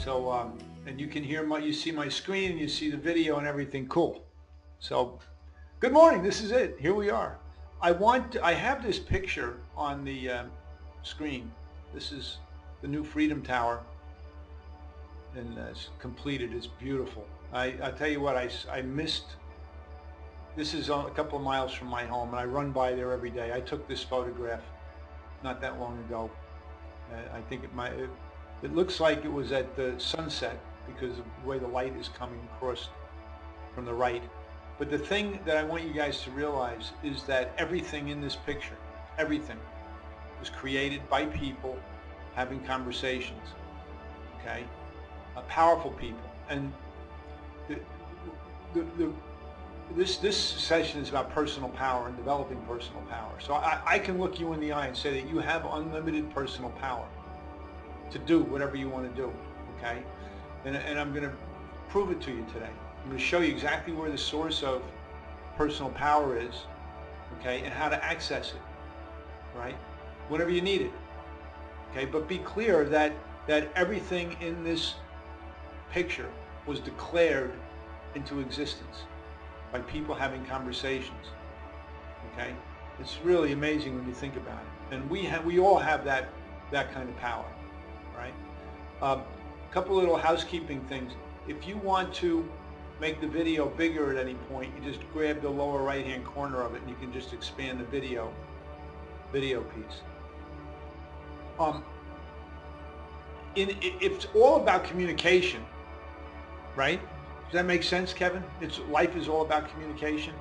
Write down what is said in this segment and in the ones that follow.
So, and you can hear you see my screen, and you see the video and everything. Cool. So, good morning. This is it. Here we are. I have this picture on the screen. This is the new Freedom Tower, and it's completed. It's beautiful. I tell you what, I missed. This is a couple of miles from my home, and I run by there every day. I took this photograph not that long ago. I think it looks like it was at the sunset because of the way the light is coming across from the right. But the thing that I want you guys to realize is that everything in this picture, everything, was created by people having conversations, okay? Powerful people. And this session is about personal power and developing personal power. So I can look you in the eye and say that you have unlimited personal power to do whatever you want to do, okay? And I'm going to prove it to you today. I'm going to show you exactly where the source of personal power is, okay, and how to access it, right? Whenever you need it, okay? But be clear that everything in this picture was declared into existence by people having conversations, okay? It's really amazing when you think about it. And we all have that kind of power, right? A couple little housekeeping things. If you want to make the video bigger at any point, you just grab the lower right hand corner of it and you can just expand the video piece. It's all about communication, right? Does that make sense, Kevin? Life is all about communication.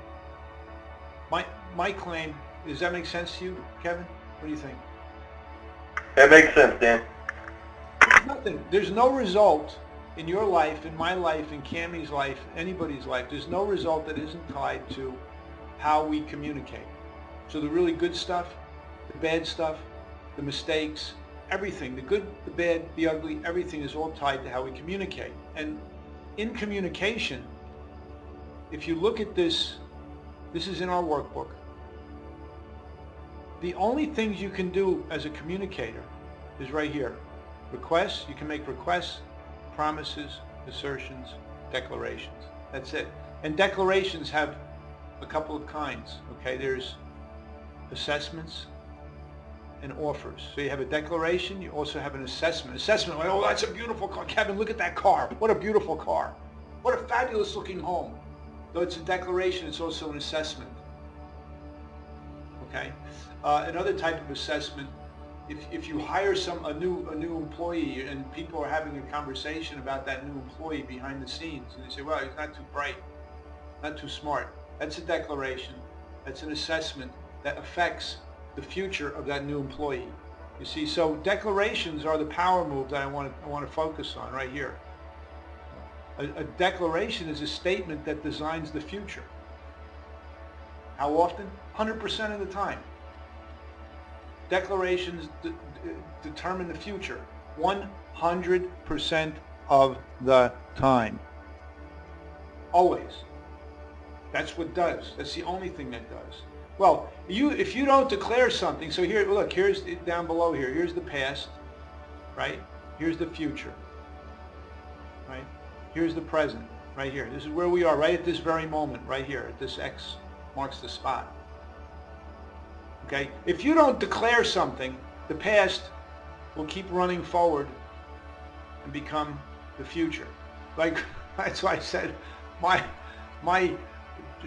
My claim, does that make sense to you, Kevin? What do you think? That makes sense, Dan. Nothing. There's no result in your life, in my life, in Cammie's life, anybody's life. There's no result that isn't tied to how we communicate. So the really good stuff, the bad stuff, the mistakes, everything, the good, the bad, the ugly, everything is all tied to how we communicate. And in communication, if you look at this is in our workbook. The only things you can do as a communicator is right here. Requests, you can make requests, promises, assertions, declarations. That's it. And declarations have a couple of kinds, okay? There's assessments and offers. So you have a declaration, you also have an assessment. Assessment, like, oh, that's a beautiful car. Kevin, look at that car. What a beautiful car. What a fabulous looking home. Though it's a declaration, it's also an assessment. Okay? Another type of assessment, if you hire a new employee and people are having a conversation about that new employee behind the scenes, and they say, well, he's not too bright, not too smart. That's a declaration. That's an assessment that affects the future of that new employee. You see, so declarations are the power move that I want to focus on right here. A declaration is a statement that designs the future. How often? 100% of the time. Declarations determine the future 100% of the time. Always. That's what does. That's the only thing that does. Well, if you don't declare something, so here, look, here's down below here. Here's the past, right? Here's the future, right? Here's the present, right here. This is where we are, right at this very moment, right here. At this X marks the spot. Okay? If you don't declare something, the past will keep running forward and become the future. Like, that's why I said my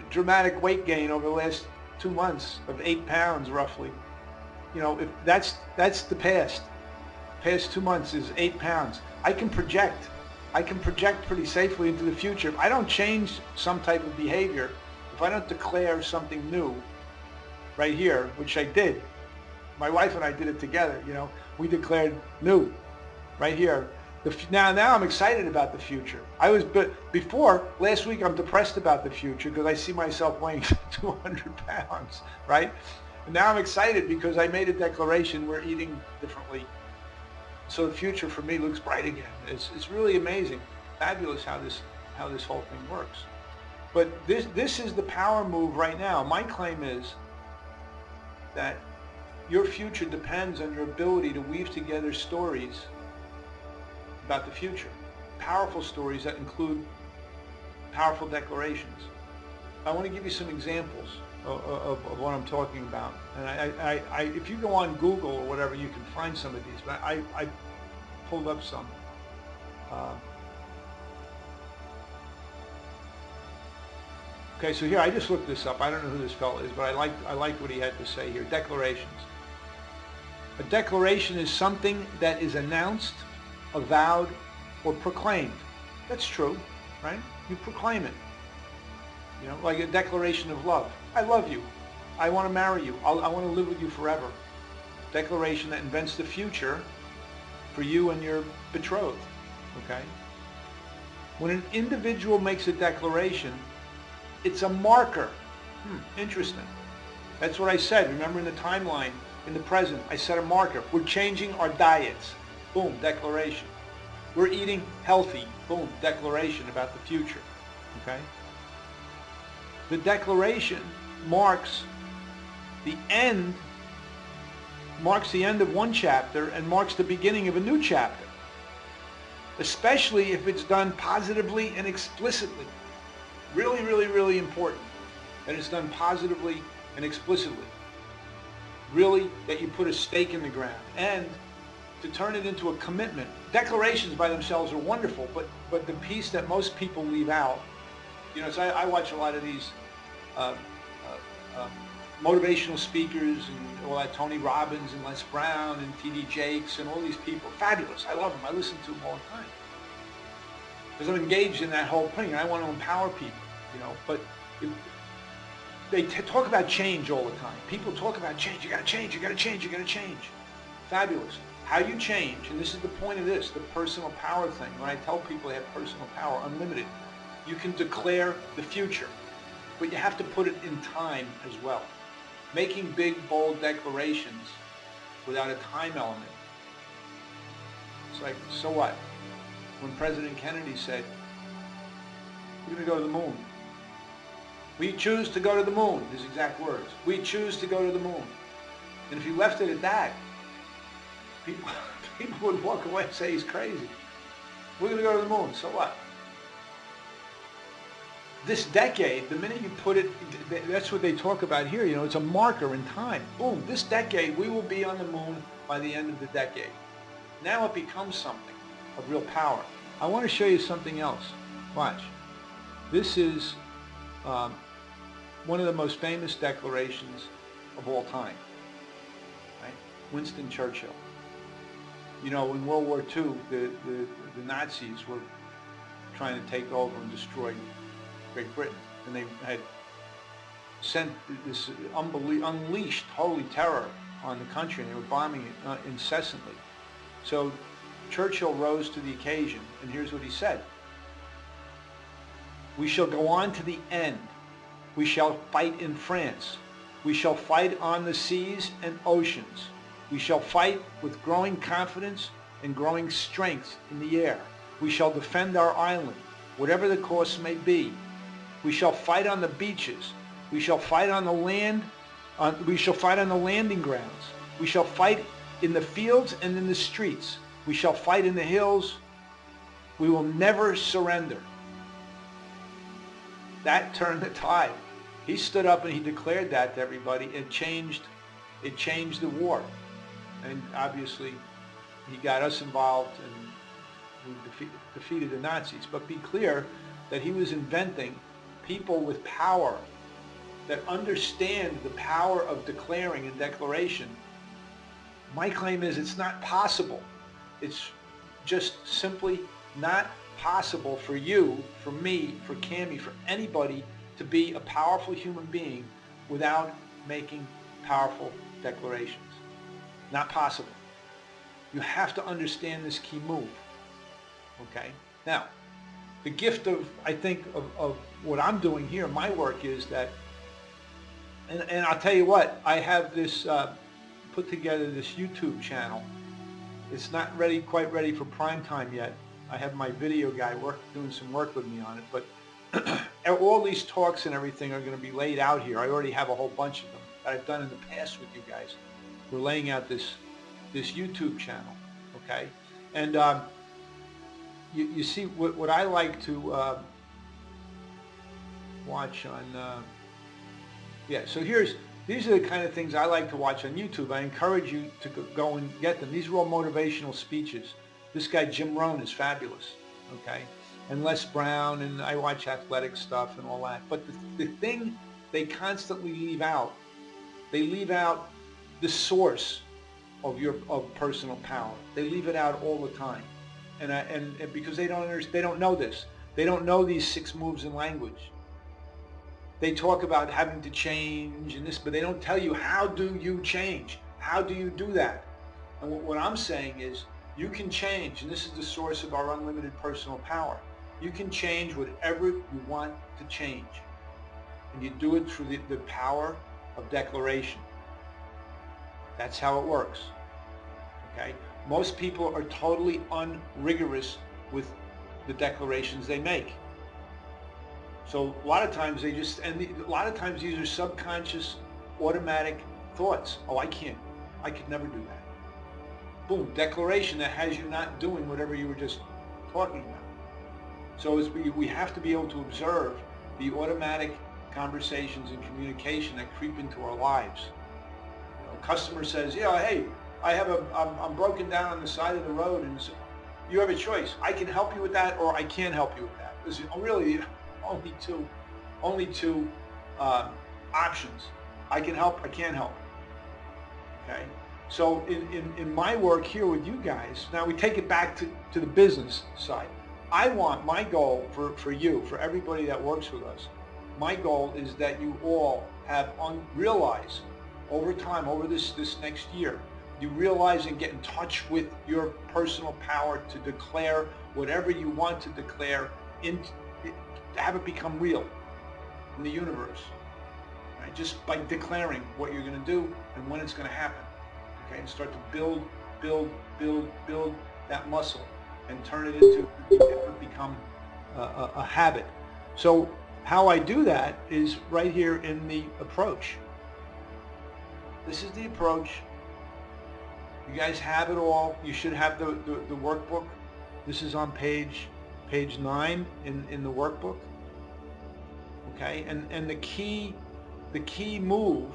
dramatic weight gain over the last 2 months of 8 pounds roughly. You know, if that's the past. Past 2 months is 8 pounds. I can project pretty safely into the future. If I don't change some type of behavior, if I don't declare something new right here, which I did, my wife and I did it together, you know, we declared new right here. Now I'm excited about the future. But before, last week, I'm depressed about the future because I see myself weighing 200 pounds, right? And now I'm excited because I made a declaration, we're eating differently. So the future for me looks bright again. It's really amazing, fabulous how this whole thing works. But this is the power move right now. My claim is that your future depends on your ability to weave together stories about the future. powerful stories that include powerful declarations. I want to give you some examples of what I'm talking about. And if you go on Google or whatever, you can find some of these, but I pulled up some. Okay, so here, I just looked this up. I don't know who this fellow is, but I liked what he had to say here. Declarations. A declaration is something that is announced, avowed, or proclaimed. That's true, right? You proclaim it. You know, like a declaration of love. I love you. I want to marry you. I want to live with you forever. Declaration that invents the future for you and your betrothed, okay? When an individual makes a declaration, it's a marker. Interesting. That's what I said. Remember in the timeline, in the present, I set a marker. We're changing our diets. Boom, declaration. We're eating healthy. Boom, declaration about the future. Okay? The declaration marks the end of one chapter and marks the beginning of a new chapter, especially if it's done positively and explicitly. Really, really, really important that it's done positively and explicitly. Really, that you put a stake in the ground and to turn it into a commitment. Declarations by themselves are wonderful, but the piece that most people leave out, you know, so I watch a lot of these motivational speakers and all that, Tony Robbins and Les Brown and T.D. Jakes and all these people. Fabulous. I love them. I listen to them all the time. Because I'm engaged in that whole thing and I want to empower people, you know. But they talk about change all the time. People talk about change. You got to change. You got to change. You got to change. Fabulous. How you change, and this is the point of this, the personal power thing. When I tell people they have personal power, unlimited, you can declare the future, but you have to put it in time as well. Making big, bold declarations without a time element. It's like, so what? When President Kennedy said, we're going to go to the moon. We choose to go to the moon, his exact words. We choose to go to the moon. And if you left it at that, people would walk away and say he's crazy. We're going to go to the moon, so what? This decade, the minute you put it, that's what they talk about here, you know, it's a marker in time. Boom, this decade, we will be on the moon by the end of the decade. Now it becomes something of real power. I want to show you something else. Watch. This is one of the most famous declarations of all time. Right? Winston Churchill. You know, in World War II, the Nazis were trying to take over and destroy Great Britain, and they had sent this unleashed holy terror on the country, and they were bombing it incessantly. So Churchill rose to the occasion, and here's what he said. We shall go on to the end. We shall fight in France. We shall fight on the seas and oceans. We shall fight with growing confidence and growing strength in the air. We shall defend our island, whatever the cost may be. We shall fight on the beaches. We shall fight on the land. We shall fight on the landing grounds. We shall fight in the fields and in the streets. We shall fight in the hills. We will never surrender. That turned the tide. He stood up and he declared that to everybody. It changed the war. And obviously, he got us involved and we defeated the Nazis. But be clear that he was inventing people with power that understand the power of declaring and declaration. My claim is it's not possible. It's just simply not possible for you, for me, for Cammie, for anybody to be a powerful human being without making powerful declarations. Not possible. You have to understand this key move. Okay? Now, the gift of, I think, of what I'm doing here, my work is that, and I'll tell you what, I have this, put together this YouTube channel. It's not quite ready for prime time yet. I have my video guy doing some work with me on it, but all these talks and everything are going to be laid out here. I already have a whole bunch of them that I've done in the past with you guys. We're laying out this YouTube channel, okay? And you see what I like to watch on. Yeah, so these are the kind of things I like to watch on YouTube. I encourage you to go and get them. These are all motivational speeches. This guy Jim Rohn is fabulous, okay? And Les Brown, and I watch athletic stuff and all that. But the thing they constantly leave out, they leave out the source of personal power. They leave it out all the time, and because they don't know this. They don't know these 6 moves in language. They talk about having to change and this, but they don't tell you how do you change? How do you do that? And what I'm saying is you can change, and this is the source of our unlimited personal power. You can change whatever you want to change. And you do it through the power of declaration. That's how it works. Okay? Most people are totally unrigorous with the declarations they make. So a lot of times a lot of times these are subconscious, automatic thoughts. Oh, I could never do that. Boom, declaration that has you not doing whatever you were just talking about. So we have to be able to observe the automatic conversations and communication that creep into our lives. You know, a customer says, yeah, hey, I'm broken down on the side of the road, and so you have a choice. I can help you with that, or I can't help you with that. There's really only two options. I can help, I can't help. Okay? So in my work here with you guys, now we take it back to the business side. My goal for you, for everybody that works with us, my goal is that you all have realize over time, over this next year, you realize and get in touch with your personal power to declare whatever you want to declare, to have it become real in the universe. Right? Just by declaring what you're going to do and when it's going to happen. Okay, and start to build that muscle and turn it into become a habit. So how I do that is right here in the approach. This is the approach. You guys have it all. You should have the workbook. This is on page 9 in the workbook. Okay, and the key move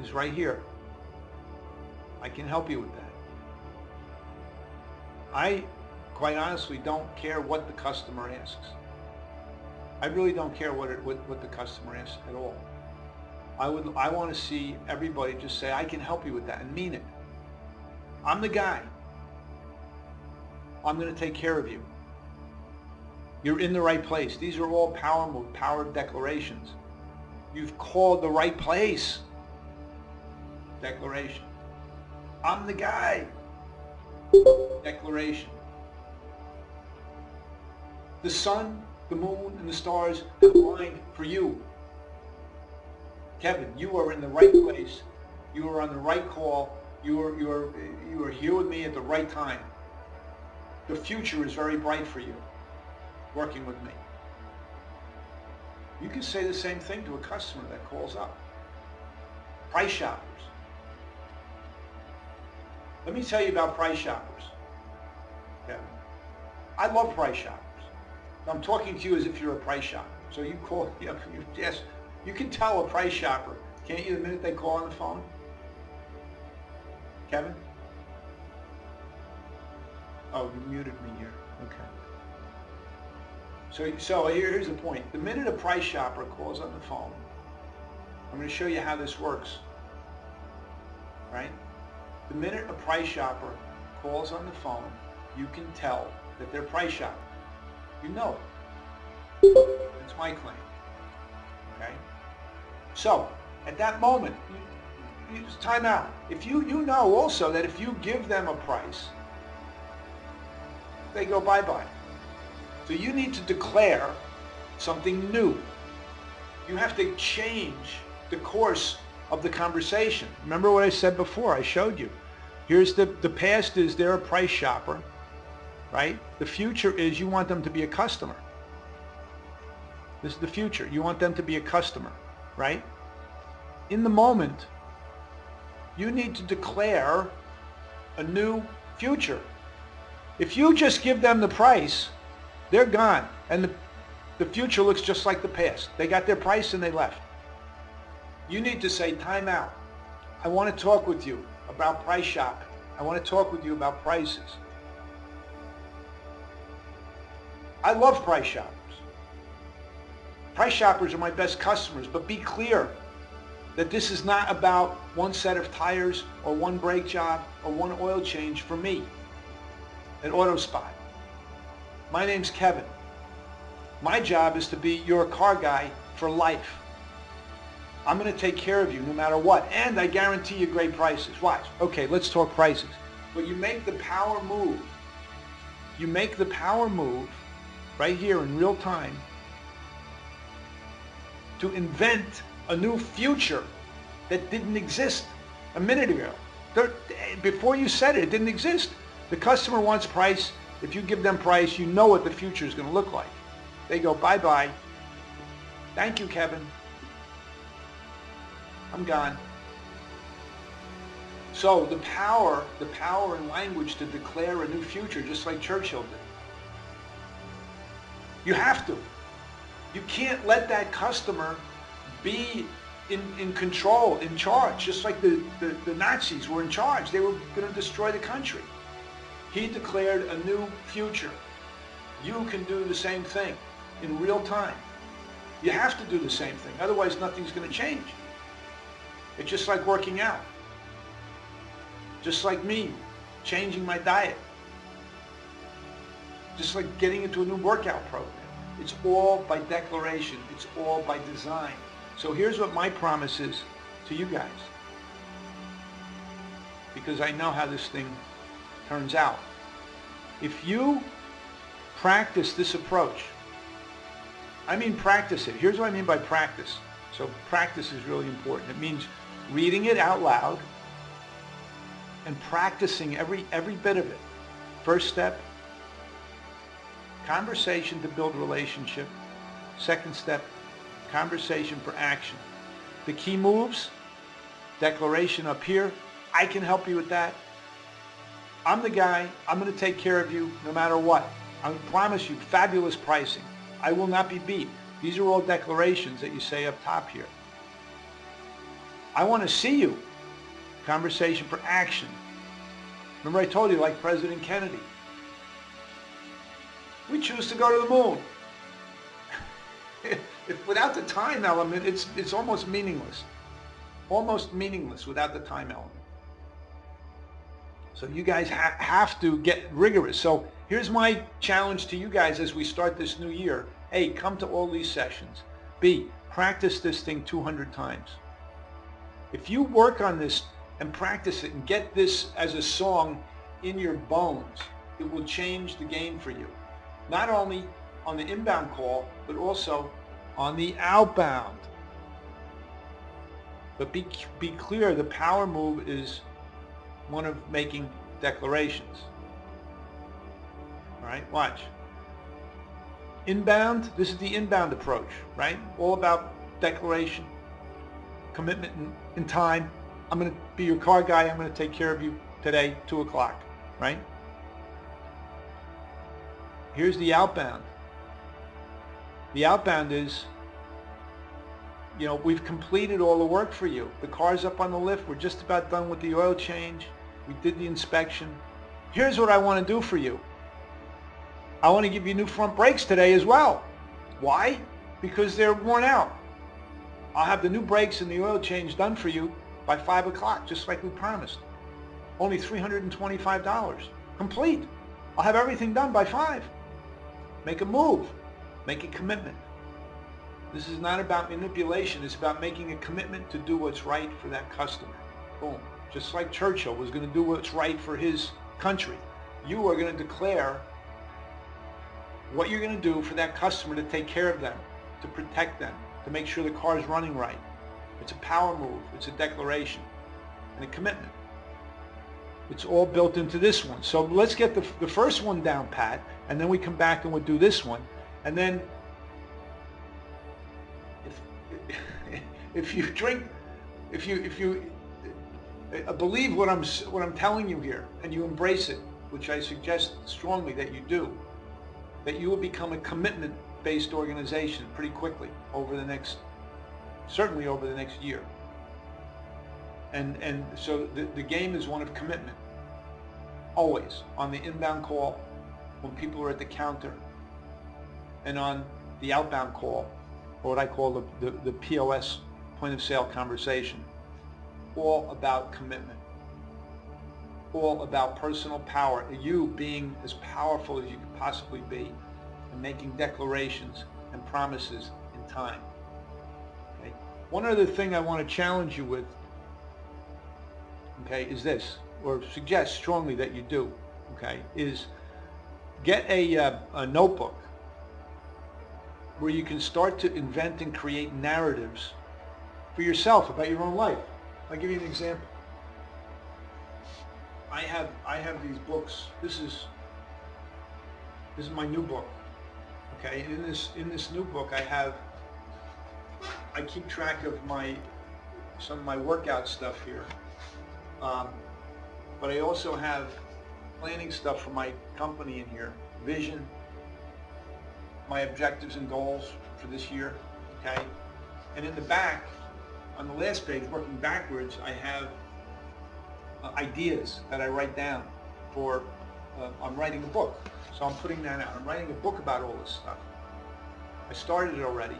is right here. I can help you with that. I, quite honestly, don't care what the customer asks. I really don't care what the customer asks at all. I want to see everybody just say, I can help you with that, and mean it. I'm the guy. I'm going to take care of you. You're in the right place. These are all power declarations. You've called the right place. Declaration. I'm the guy. Declaration. The sun, the moon, and the stars have aligned for you. Kevin, you are in the right place. You are on the right call. You are here with me at the right time. The future is very bright for you, working with me. You can say the same thing to a customer that calls up. Price shoppers. Let me tell you about price shoppers, Kevin. I love price shoppers. I'm talking to you as if you're a price shopper. So you call, yes, you can tell a price shopper, can't you, the minute they call on the phone? Kevin? Oh, you muted me here. Okay. So here's the point. The minute a price shopper calls on the phone, I'm going to show you how this works. Right? The minute a price shopper calls on the phone, you can tell that they're price shopping. You know it. It's my claim. Okay? So, at that moment, you just time out. If you know also that if you give them a price, they go bye-bye. So you need to declare something new. You have to change the course of the conversation. Remember what I said before? I showed you. Here's the past is they're a price shopper, right? The future is you want them to be a customer. This is the future. You want them to be a customer, right? In the moment, you need to declare a new future. If you just give them the price, they're gone. And the future looks just like the past. They got their price and they left. You need to say, time out. I want to talk with you about price shopping. I want to talk with you about prices. I love price shoppers. Price shoppers are my best customers, but be clear that this is not about one set of tires or one brake job or one oil change for me at AutoSpot. My name's Kevin. My job is to be your car guy for life. I'm going to take care of you no matter what, and I guarantee you great prices. Watch. Okay, let's talk prices. But you make the power move. You make the power move right here in real time to invent a new future that didn't exist a minute ago. Before you said it, it didn't exist. The customer wants price. If you give them price, you know what the future is going to look like. They go, bye-bye. Thank you, Kevin. I'm gone. So the power in language to declare a new future, just like Churchill did. You have to. You can't let that customer be in control, in charge, just like the Nazis were in charge. They were going to destroy the country. He declared a new future. You can do the same thing in real time. You have to do the same thing, otherwise nothing's going to change. It's just like working out. Just like me, changing my diet. Just like getting into a new workout program. It's all by declaration. It's all by design. So here's what my promise is to you guys. Because I know how this thing turns out. If you practice this approach, I mean practice it. Here's what I mean by practice. So practice is really important. It means reading it out loud and practicing every bit of it. First step, conversation to build relationship. Second step, conversation for action. The key moves, declaration up here. I can help you with that. I'm the guy. I'm going to take care of you no matter what. I promise you fabulous pricing. I will not be beat. These are all declarations that you say up top here. I want to see you. Conversation for action. Remember I told you, like President Kennedy. We choose to go to the moon. If without the time element, it's almost meaningless. Almost meaningless without the time element. So you guys have to get rigorous. So here's my challenge to you guys as we start this new year. A, come to all these sessions. B, practice this thing 200 times. If you work on this and practice it and get this as a song in your bones, it will change the game for you. Not only on the inbound call, but also on the outbound. But be clear, the power move is one of making declarations. All right, watch. Inbound, this is the inbound approach, right? All about declaration, commitment in time. I'm going to be your car guy. I'm going to take care of you today, 2 o'clock, right? Here's the outbound. The outbound is, you know, we've completed all the work for you. The car's up on the lift. We're just about done with the oil change. We did the inspection. Here's what I want to do for you. I want to give you new front brakes today as well. Why? Because they're worn out. I'll have the new brakes and the oil change done for you by 5 o'clock, just like we promised. Only $325. Complete. I'll have everything done by 5. Make a move. Make a commitment. This is not about manipulation. It's about making a commitment to do what's right for that customer. Boom. Just like Churchill was going to do what's right for his country. You are going to declare what you're going to do for that customer to take care of them, to protect them, to make sure the car is running right. It's a power move. It's a declaration and a commitment. It's all built into this one. So let's get the first one down pat, and then we come back and we'll do this one. And then if you drink, if you believe what I'm telling you here and you embrace it, which I suggest strongly that you do, that you will become a commitment-based organization pretty quickly certainly over the next year. And so the game is one of commitment. Always. On the inbound call, when people are at the counter, and on the outbound call, or what I call the POS, point of sale conversation. All about commitment. All about personal power. You being as powerful as you could possibly be, and making declarations and promises in time. Okay? One other thing I want to challenge you with, okay, is this, or suggest strongly that you do, okay, is get a notebook where you can start to invent and create narratives for yourself about your own life. I'll give you an example. I have these books. This is my new book. Okay, and in this new book I keep track of some of my workout stuff here. But I also have planning stuff for my company in here, vision, my objectives and goals for this year, okay? And in the back, on the last page, working backwards, I have ideas that I write down for, I'm writing a book. So I'm putting that out. I'm writing a book about all this stuff. I started it already.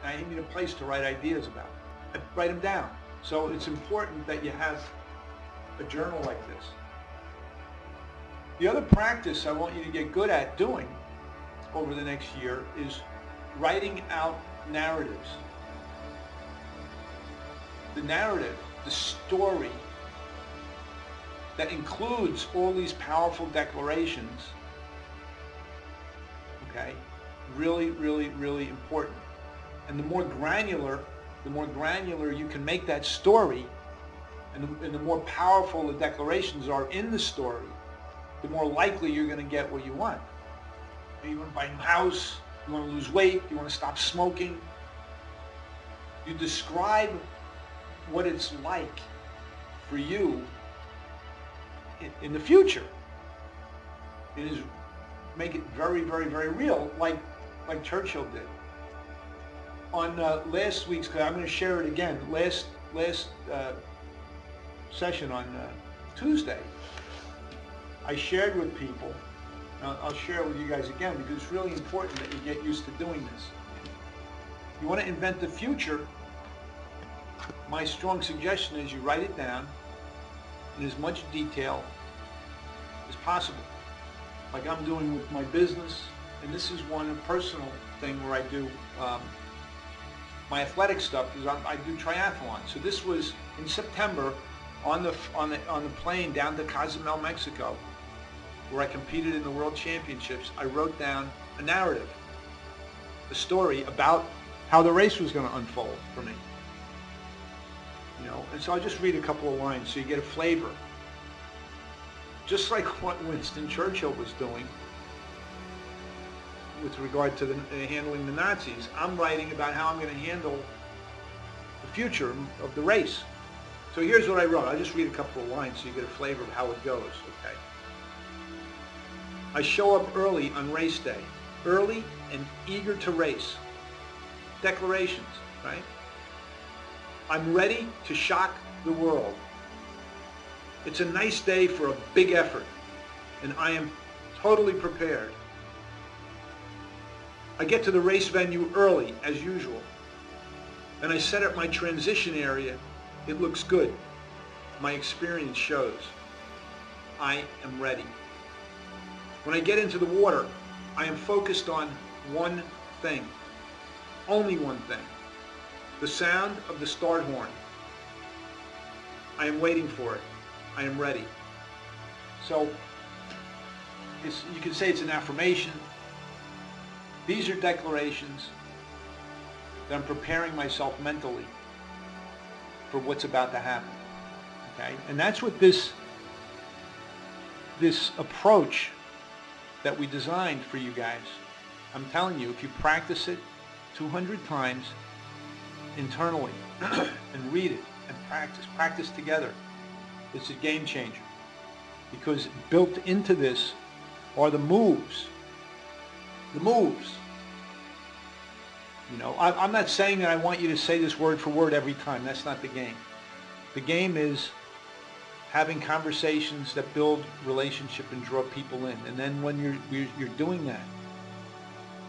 And I need a place to write ideas about. I write them down. So it's important that you have a journal like this. The other practice I want you to get good at doing over the next year is writing out narratives. The narrative, the story that includes all these powerful declarations, okay, really, really, really important. And the more granular you can make that story, and the more powerful the declarations are in the story, the more likely you're going to get what you want. You want to buy a new house, you want to lose weight, you want to stop smoking. You describe what it's like for you in the future. It is, make it very, very, very real, like Churchill did. On last week's, I'm going to share it again, last session on Tuesday, I shared with people, I'll share it with you guys again because it's really important that you get used to doing this. You want to invent the future, my strong suggestion is you write it down in as much detail as possible. Like I'm doing with my business, and this is one personal thing where I do my athletic stuff, because I do triathlon. So this was in September on the plane down to Cozumel, Mexico, where I competed in the World Championships. I wrote down a narrative, a story about how the race was going to unfold for me. You know, and so I'll just read a couple of lines so you get a flavor. Just like what Winston Churchill was doing with regard to handling the Nazis, I'm writing about how I'm going to handle the future of the race. So here's what I wrote. I'll just read a couple of lines so you get a flavor of how it goes, okay? I show up early on race day, early and eager to race. Declarations, right? I'm ready to shock the world. It's a nice day for a big effort, and I am totally prepared. I get to the race venue early, as usual, and I set up my transition area. It looks good. My experience shows. I am ready. When I get into the water, I am focused on one thing, only one thing, the sound of the start horn. I am waiting for it. I am ready. So you can say it's an affirmation. These are declarations that I'm preparing myself mentally for what's about to happen. Okay? And that's what this approach that we designed for you guys, I'm telling you, if you practice it 200 times internally and read it and practice together, it's a game changer. because built into this are the moves. The moves. You know, I'm not saying that I want you to say this word for word every time. That's not the game. The game is having conversations that build relationship and draw people in. And then when you're doing that,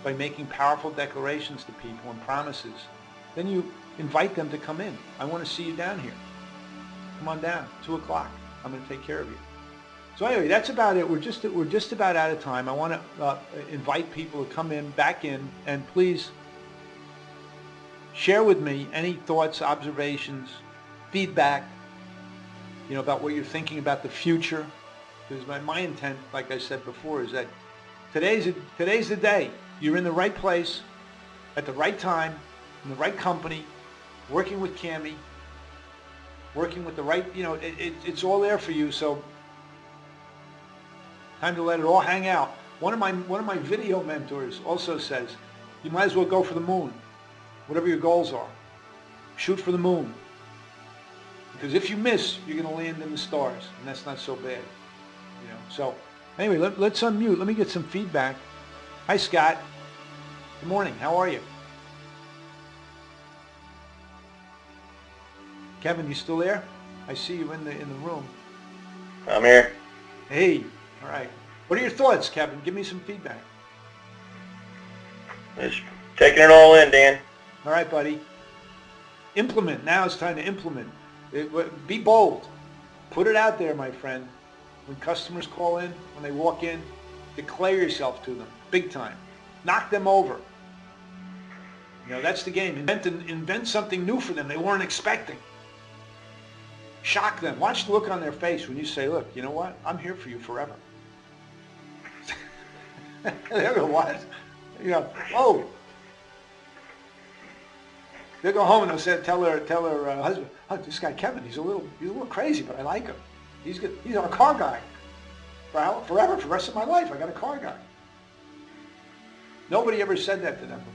by making powerful declarations to people and promises, then you invite them to come in. I want to see you down here. Come on down, 2 o'clock. I'm going to take care of you. So anyway, that's about it. We're just about out of time. I want to invite people to come in, back in, and please share with me any thoughts, observations, feedback, you know, about what you're thinking about the future. Because my intent, like I said before, is that today's the day. You're in the right place, at the right time, in the right company, working with Cammie, working with the right, you know, it's all there for you. So time to let it all hang out. One of my video mentors also says, you might as well go for the moon, whatever your goals are. Shoot for the moon. Because if you miss, you're going to land in the stars, and that's not so bad. You know. So anyway, let's unmute. Let me get some feedback. Hi, Scott. Good morning. How are you? Kevin, you still there? I see you in the room. I'm here. Hey. All right. What are your thoughts, Kevin? Give me some feedback. Just taking it all in, Dan. All right, buddy. Implement. Now it's time to implement. Be bold. Put it out there, my friend. When customers call in, when they walk in, declare yourself to them, big time. Knock them over. You know, that's the game. Invent something new for them they weren't expecting. Shock them. Watch the look on their face when you say, look, you know what? I'm here for you forever. They'll go, what? You know, oh. They'll go home and they'll say, tell her husband, oh, this guy Kevin, he's a little crazy, but I like him. He's good. He's our car guy. Forever, for the rest of my life, I got a car guy. Nobody ever said that to them before.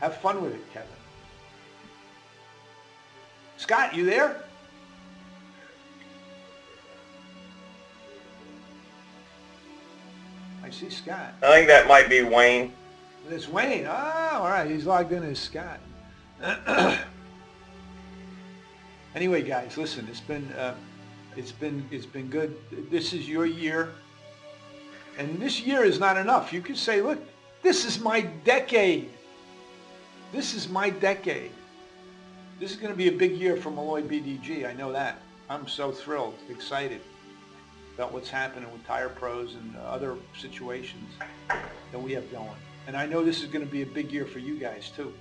Have fun with it, Kevin. Scott, you there? I see Scott. I think that might be Wayne. It's Wayne. Oh, all right. He's logged in as Scott. Anyway, guys, listen. It's been good. This is your year, and this year is not enough. You could say, look, this is my decade. This is my decade. This is going to be a big year for Molloy BDG. I know that. I'm so thrilled, excited about what's happening with Tire Pros and other situations that we have going. And I know this is going to be a big year for you guys too.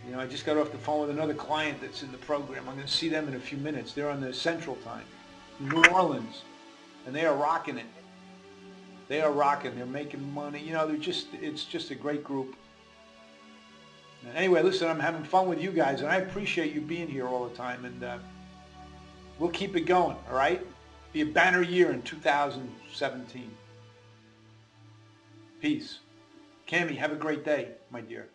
You know, I just got off the phone with another client that's in the program. I'm going to see them in a few minutes. They're on the Central Time, in New Orleans, and they are rocking it. They are rocking. They're making money. You know, it's just a great group. Anyway, listen, I'm having fun with you guys, and I appreciate you being here all the time, and we'll keep it going, all right? Be a banner year in 2017. Peace. Cammie, have a great day, my dear.